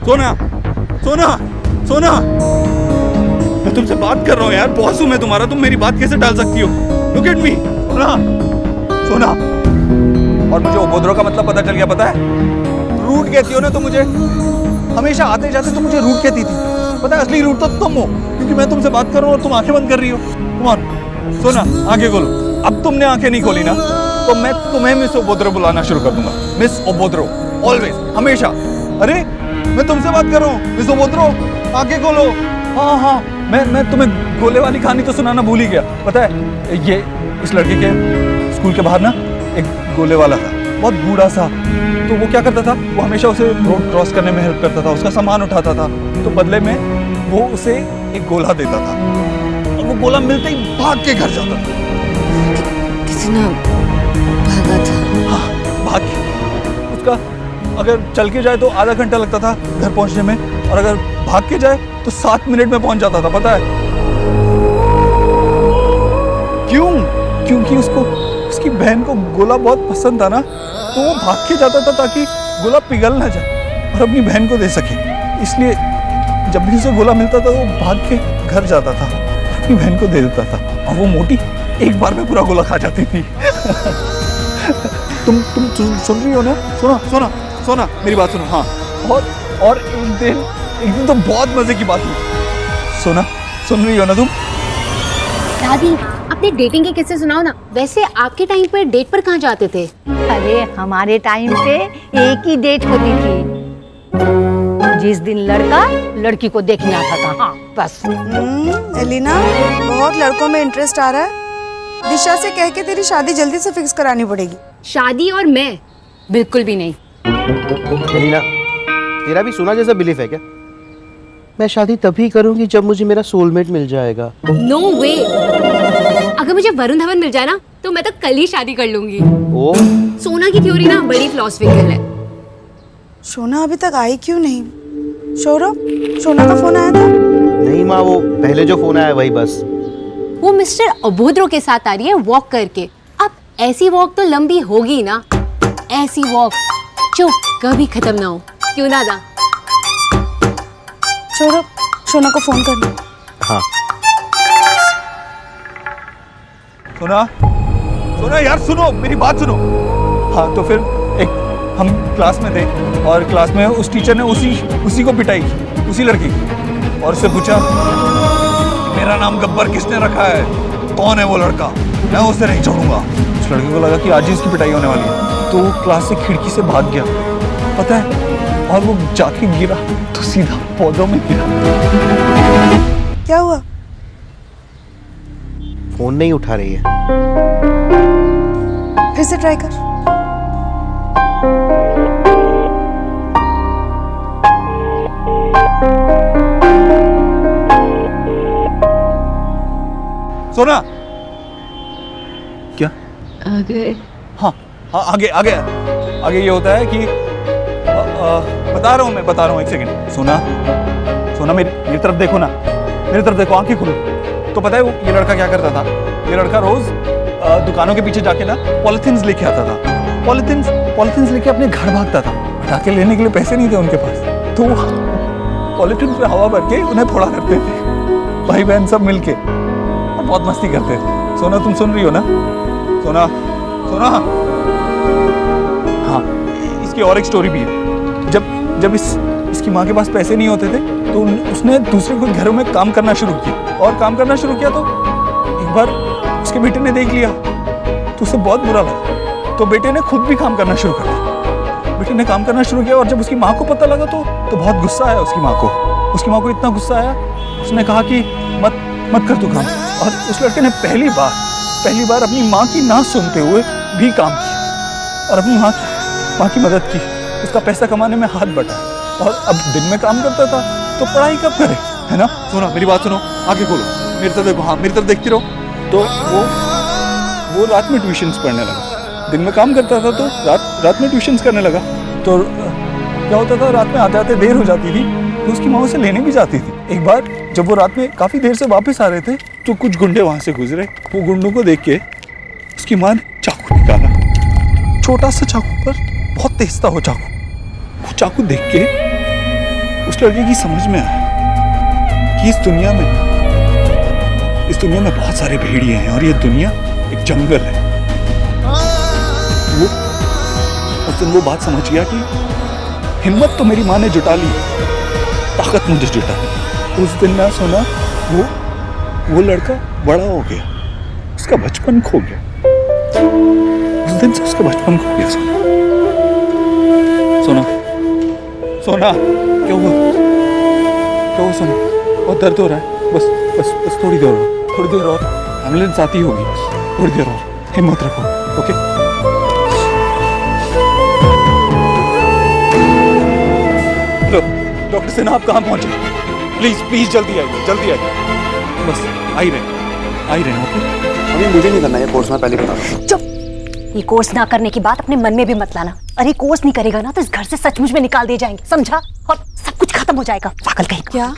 सोना सोना सोना, मैं तुमसे बात कर रहा हूँ यार, बॉस हूँ मैं तुम्हारा, तुम मेरी बात कैसे टाल सकती हो? Look at me. सोना सोना, और मुझे उपद्रव का मतलब पता चल गया, पता है? रूट कहती हो ना तुम मुझे, हमेशा आते जाते तुम मुझे रूट कहती थी, पता है असली रूट तो तुम हो, क्योंकि मैं तुमसे बात कर रहा हूँ और तुम आंखें बंद कर रही हो। कम ऑन सोना, आंखें खोलो। अब तुमने आंखें नहीं खोली ना तो मैं तुम्हें मिस उपद्रव बुलाना शुरू कर दूंगा। मिस उपद्रव, ऑलवेज, हमेशा। अरे मैं तुमसे बात कर रहा हूँ, मिस उपद्रव, आंखें खोलो। हाँ हाँ, मैं तुम्हें गोले वाली कहानी तो सुनाना भूल ही गया, पता है? ये इस लड़के के स्कूल के बाहर ना एक गोले वाला था, बहुत बूढ़ा सा। तो वो क्या करता था, वो हमेशा उसे रोड क्रॉस करने में हेल्प करता था, उसका सामान उठाता था, तो बदले में वो उसे एक गोला देता था, और वो गोला मिलते ही भाग के घर जाता था। कितना भागा था? हाँ, भाग के। उसका अगर चल के जाए तो आधा घंटा लगता था घर पहुंचने में, और अगर भाग के जाए तो 7 मिनट में पहुंच जाता था, पता है क्यों? क्योंकि उसको उसकी बहन को गोला बहुत पसंद था ना, तो वो भाग के जाता था ताकि गोला पिघल ना जाए और अपनी बहन को दे सके। इसलिए जब भी उसे गोला मिलता था वो भाग के घर जाता था, अपनी बहन को दे देता था, और वो मोटी एक बार में पूरा गोला खा जाती थी। तुम सुन रही हो ना? सुनो सोना सोना, मेरी बात सुनो। हाँ, और एक दिन तो बहुत मजे की बात हुई। सोना, सुन रही हो ना तुम? दादी, अपने डेटिंग के किस्से सुनाओ ना। वैसे आपके टाइम पर डेट पर कहाँ जाते थे? अरे हमारे टाइम पे एक ही डेट होती थी, जिस दिन लड़का लड़की को देखने आता था। हाँ बस। एलिना, बहुत लड़कों में इंटरेस्ट आ रहा है। दिशा से कह के तेरी शादी जल्दी से फिक्स करानी पड़ेगी। शादी और मैं बिल्कुल भी नहीं। एलिना, तेरा भी सोना जैसा बिलीफ है क्या? मैं शादी तभी करूंगी जब मुझे मेरा सोलमेट मिल जाएगा। नो वे। अगर मुझे वरुण धवन मिल जाए ना तो मैं तो कल ही शादी कर लूंगी। ओ, सोना की थ्योरी ना बड़ी फिलॉसफिकल है। सोना अभी तक आई क्यों नहीं? सौरभ, सोना का फोन आया था? नहीं माँ, वो पहले जो फोन आया वही बस। वो मिस्टर अभोद्रो के साथ आ रही है वॉक करके। अब ऐसी वॉक तो लंबी होगी ना, ऐसी वॉक जो कभी खत्म ना हो, क्यों ना दा? सौरभ, सोना को फोन करना। हाँ। सोना सोना यार, सुनो मेरी बात सुनो। हाँ, तो फिर एक हम क्लास में थे, और क्लास में उस टीचर ने उसी को पिटाई, उसी लड़की की, और उससे पूछा मेरा नाम गब्बर किसने रखा है, कौन है वो लड़का, मैं उसे नहीं छोड़ूंगा। उस लड़के को लगा कि आज ही उसकी पिटाई होने वाली है, तो वो क्लास से खिड़की से भाग गया, पता है? और वो जाके गिरा तो सीधा पौधों में गिरा। क्या हुआ? फोन नहीं उठा रही है। फिर से ट्राई कर। सोना, क्या आगे? हाँ हाँ, आगे ये होता है कि बता रहा हूँ, एक सेकंड। सोना मेरी तरफ देखो ना, मेरी तरफ देखो, आंखें खोलो। तो पता है वो ये लड़का क्या करता था? ये लड़का रोज दुकानों के पीछे जाके ना पॉलिथिन्स लेके आता था, पॉलिथिन्स लेके अपने घर भागता था। पटाखे लेने के लिए पैसे नहीं थे उनके पास, तो पॉलिथिन पे हवा भर के उन्हें फोड़ा करते थे, भाई बहन सब मिलके, और बहुत मस्ती करते थे। सोना, तुम सुन रही हो ना? सोना सोना, हाँ, इसकी और एक स्टोरी भी है। जब इसकी माँ के पास पैसे नहीं होते थे तो उसने दूसरे कोई घरों में काम करना शुरू किया, और काम करना शुरू किया तो एक बार उसके बेटे ने देख लिया, तो उसे बहुत बुरा लगा, तो बेटे ने खुद भी काम करना शुरू कर दिया। बेटे ने काम करना शुरू किया, और जब उसकी माँ को पता लगा तो बहुत गुस्सा आया उसकी माँ को इतना गुस्सा आया, उसने कहा कि मत कर तू काम। और उस लड़के ने पहली बार अपनी माँ की ना सुनते हुए भी काम किया, और अपनी माँ की मदद की, उसका पैसा कमाने में हाथ बटा, और अब दिन में काम करता था तो पढ़ाई कब करे, है ना? सुनो मेरी बात सुनो, आगे खोलो, मेरी तरफ देखो, हाँ मेरी तरफ देखती रहो। तो वो रात में ट्यूशन्स पढ़ने लगा, दिन में काम करता था तो रात में ट्यूशन्स करने लगा। तो क्या होता था, रात में आते आते देर हो जाती थी, तो उसकी माँ उसे लेने भी जाती थी। एक बार जब वो रात में काफ़ी देर से वापस आ रहे थे तो कुछ गुंडे वहाँ से गुजरे, वो गुंडों को देख के उसकी माँ ने चाकू निकाला, छोटा सा चाकू पर बहुत तेज था वो चाकू देख के उस लड़के की समझ में आया कि इस दुनिया में बहुत सारे भेड़िए हैं और ये दुनिया एक जंगल है। वो उस दिन वो बात समझ गया कि हिम्मत तो मेरी माँ ने जुटा ली, ताकत मुझे जुटा ली। उस दिन ना सोना, वो लड़का बड़ा हो गया, उसका बचपन खो गया। उस दिन से उसका बचपन खो गया। सोना सोना क्या हुआ सोना? बहुत दर्द हो रहा है। बस थोड़ी देर और एम्बुलेंस आती होगी। थोड़ी देर और हिम्मत रखो। ओके डॉक्टर सिन्हा, आप कहाँ पहुंचे? प्लीज जल्दी आइए। बस आ ही रहे हैं। ओके अभी मुझे नहीं करना ये कोर्स, मैं पहले बता रहा हूं। चुप। ये कोर्स ना करने की बात अपने मन में भी मत लाना। अरे कोर्स नहीं करेगा ना तो इस घर से सचमुच में निकाल दिए जाएंगे, समझा? और सब कुछ खत्म हो जाएगा। पागल कहीं का। क्या